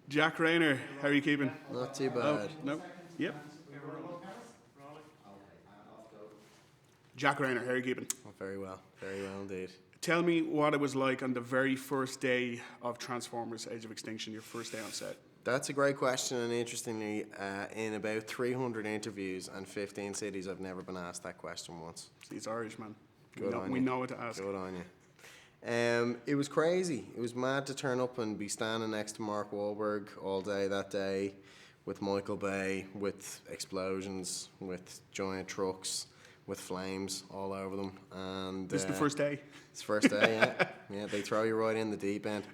Jack Reynor, how are you keeping? Not too Oh, bad. no? Yep. Jack Reynor, how are you keeping? Oh, very well indeed. Tell me what it was like on the very first day of Transformers Age of Extinction, your first day on set. That's a great question, and interestingly, in about 300 interviews and 15 cities, I've never been asked that question once. He's Irish, man. Good on We you. know what to ask. Good on you. It was crazy. It was mad to turn up and be standing next to Mark Wahlberg all day that day, with Michael Bay, with explosions, with giant trucks, with flames all over them. And This is the first day. it's the first day, yeah. Yeah, they throw you right in the deep end.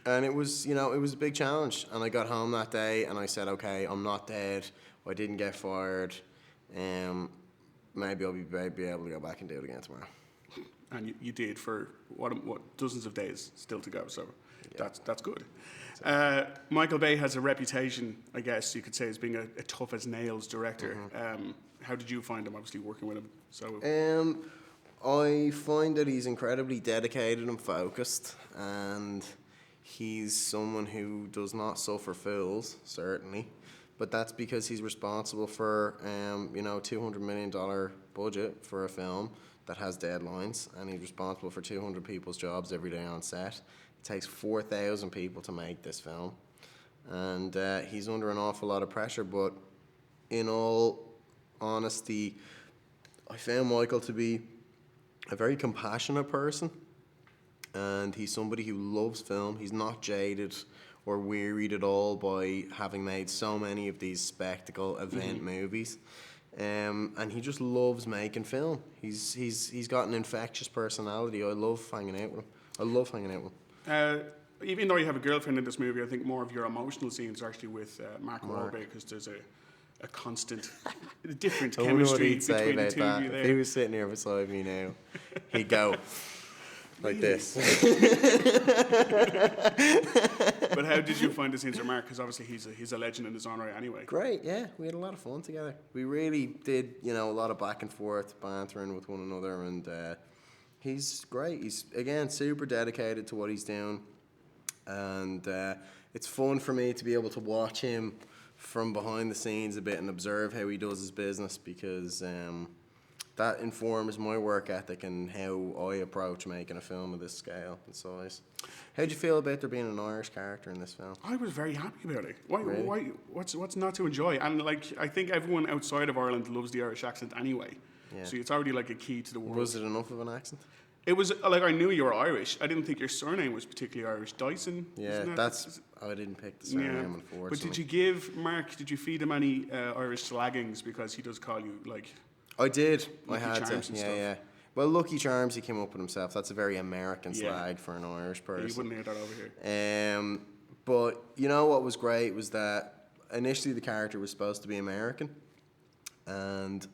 And it was, it was a big challenge. And I got home that day and I said, okay, I'm not dead. I didn't get fired. Maybe I'll be able to go back and do it again tomorrow. And you did for what dozens of days still to go, so Yeah. that's good. Michael Bay has a reputation, I guess you could say, as being a tough as nails director. How did you find him, obviously, working with him? So I find that he's incredibly dedicated and focused, and he's someone who does not suffer fools, certainly. But that's because he's responsible for, $200 million budget for a film that has deadlines, and he's responsible for 200 people's jobs every day on set. It takes 4,000 people to make this film, and he's under an awful lot of pressure. But in all honesty, I found Michael to be a very compassionate person, and he's somebody who loves film. He's not jaded or wearied at all by having made so many of these spectacle event movies. And he just loves making film. He's got an infectious personality. I love hanging out with him. even though you have a girlfriend in this movie, I think more of your emotional scenes are actually with Mark Wahlberg, because there's a constant, different chemistry between the two of you there. If he was sitting here beside me now, he'd go like this. But how did you find the scenes with Mark? Because obviously he's a legend in his own right anyway. Great, yeah. We had a lot of fun together. We really did, a lot of back and forth bantering with one another, and he's great. He's, again, super dedicated to what he's doing, and it's fun for me to be able to watch him from behind the scenes a bit and observe how he does his business, because that informs my work ethic and how I approach making a film of this scale and size. How'd you feel about there being an Irish character in this film? I was very happy about it. Why? Really? Why? What's not to enjoy? And I think everyone outside of Ireland loves the Irish accent anyway. Yeah. So it's already like a key to the world. Was it enough of an accent? It was like, I knew you were Irish. I didn't think your surname was particularly Irish. Dyson. Yeah, I didn't pick the surname, unfortunately. But did you give Mark? Did you feed him any Irish slaggings, because he does call you like? I did. Lucky I had Charms to. and Yeah, stuff. yeah. Well, Lucky Charms, he came up with himself. That's a very American slag for an Irish person. You wouldn't hear that over here. But you know what was great was that initially the character was supposed to be American, and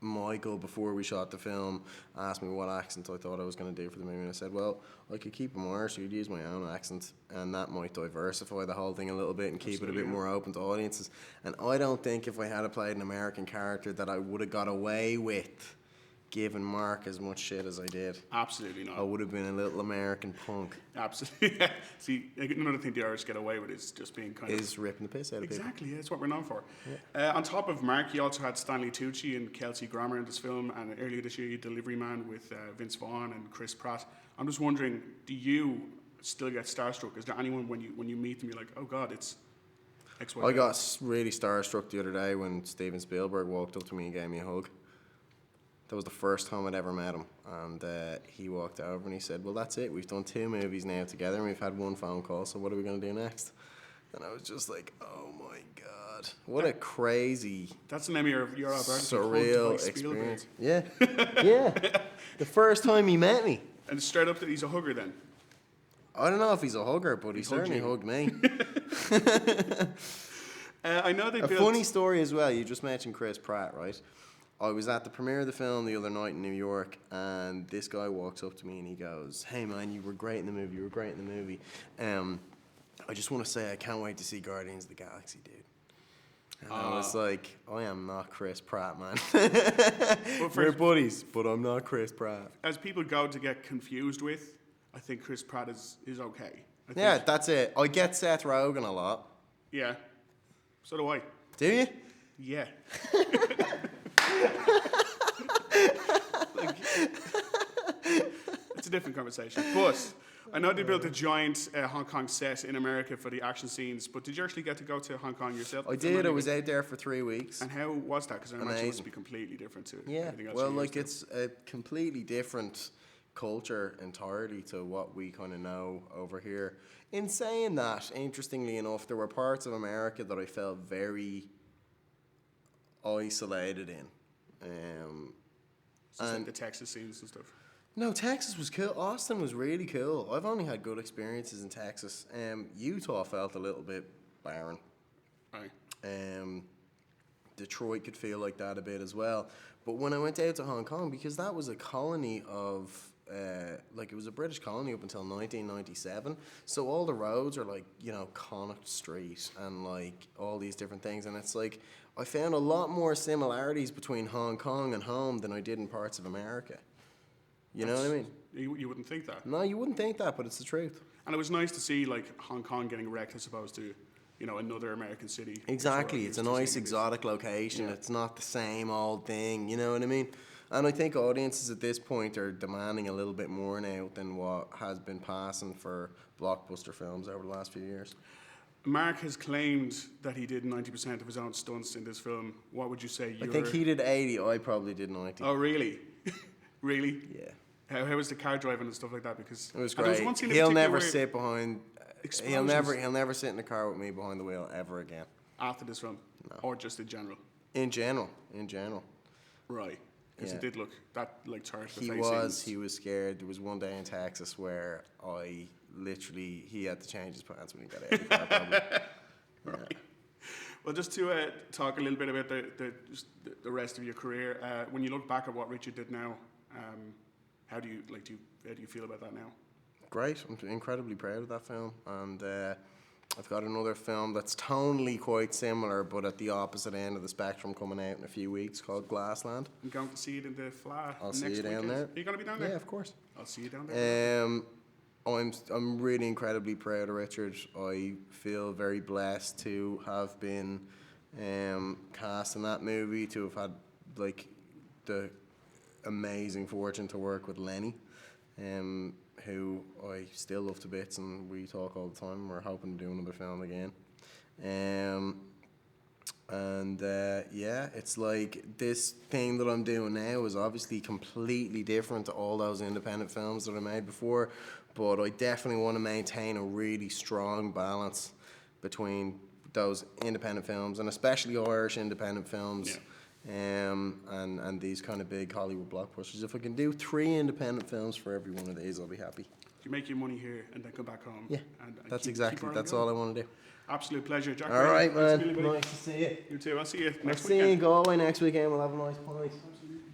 Michael, before we shot the film, asked me what accent I thought I was going to do for the movie, and I said, well, I could keep him Irish, so you'd use my own accent, and that might diversify the whole thing a little bit and keep it a bit more open to audiences. And I don't think if I had played an American character that I would have got away with giving Mark as much shit as I did. Absolutely not. I would have been a little American punk. Absolutely. See, another thing the Irish get away with is just being kind Is ripping the piss out of people. Exactly, yeah, that's what we're known for. On top of Mark, you also had Stanley Tucci and Kelsey Grammer in this film, and earlier this year, you had Delivery Man with Vince Vaughn and Chris Pratt. I'm just wondering, do you still get starstruck? Is there anyone when you meet them, you're like, oh God, it's X, Y, Z? I got really starstruck the other day when Steven Spielberg walked up to me and gave me a hug. That was the first time I'd ever met him, and he walked over and he said, well, that's it, we've done 2 movies now together and we've had 1 phone call, so what are we going to do next? And I was just like, oh my God, what a crazy, That's the name of your autobiography, surreal Hugged by Spielberg. experience. Yeah, yeah. The first time he met me. And straight up that he's a hugger then. I don't know if he's a hugger, but he certainly you. hugged me. I know they A built... funny story as well, you just mentioned Chris Pratt, right? I was at the premiere of the film the other night in New York, and this guy walks up to me and he goes, hey man, you were great in the movie, I just want to say I can't wait to see Guardians of the Galaxy, dude. And I was like, I am not Chris Pratt, man. We're buddies, but I'm not Chris Pratt. As people go to get confused with, I think Chris Pratt is okay. I Yeah, think. that's it. I get Seth Rogen a lot. Yeah. So do I. Do you? Yeah. Like, it's a different conversation. But I know they built a giant Hong Kong set in America for the action scenes, but did you actually get to go to Hong Kong yourself? I did. I was out there for 3 weeks. And how was that? Because I imagine it must Amazing. be completely different to Yeah, everything else well, you're like used to. it's a completely different culture entirely to what we kind of know over here. In saying that, interestingly enough, there were parts of America that I felt very isolated in. It's just like and- the Texas scenes and stuff. No, Texas was cool. Austin was really cool. I've only had good experiences in Texas. Utah felt a little bit barren. Right. Detroit could feel like that a bit as well. But when I went out to Hong Kong, because that was a colony of, it was a British colony up until 1997. So all the roads are like, Connaught Street and like all these different things. And it's like, I found a lot more similarities between Hong Kong and home than I did in parts of America. You know what I mean? You wouldn't think that. No, you wouldn't think that, but it's the truth. And it was nice to see like Hong Kong getting wrecked as opposed to, another American city. Exactly. It's a nice exotic location. It's not the same old thing, you know what I mean? And I think audiences at this point are demanding a little bit more now than what has been passing for blockbuster films over the last few years. Mark has claimed that he did 90% of his own stunts in this film. What would you say? I think he did 80, I probably did 90. Oh, really? Really? Yeah. How was the car driving and stuff like that? Because It was and there great. one scene in He'll particular never where- sit behind. Explosions. He'll never sit in the car with me behind the wheel ever again. After this film? No. Or just in general? In general. Right. Because Yeah. it did look that like tired of the He face was scared. There was one day in Texas where he had to change his pants when he got out of the car. Probably. Right. Well, just to talk a little bit about the rest of your career, when you look back at what Richard did now, how do you feel about that now? Great. I'm incredibly proud of that film, and I've got another film that's tonally quite similar, but at the opposite end of the spectrum, coming out in a few weeks, called Glassland. I'm going to see it in the Fla I'll next see you down weekend. there. Are you going to be down there? Yeah, of course. I'll see you down there. I'm really incredibly proud of Richard. I feel very blessed to have been cast in that movie, to have had like the amazing fortune to work with Lenny, who I still love to bits, and we talk all the time. We're hoping to do another film again. It's like this thing that I'm doing now is obviously completely different to all those independent films that I made before, but I definitely want to maintain a really strong balance between those independent films, and especially Irish independent films, and these kind of big Hollywood blockbusters. If I can do 3 independent films for every one of these, I'll be happy. You make your money here and then come back home. Yeah, and that's keep that's going. all I want to do. Absolute pleasure, Jack. All right, Nice to man. meet you, buddy. Nice to see you. You too. I'll see you I'll next see you in weekend. Galway next weekend. We'll have a nice pint. Absolutely.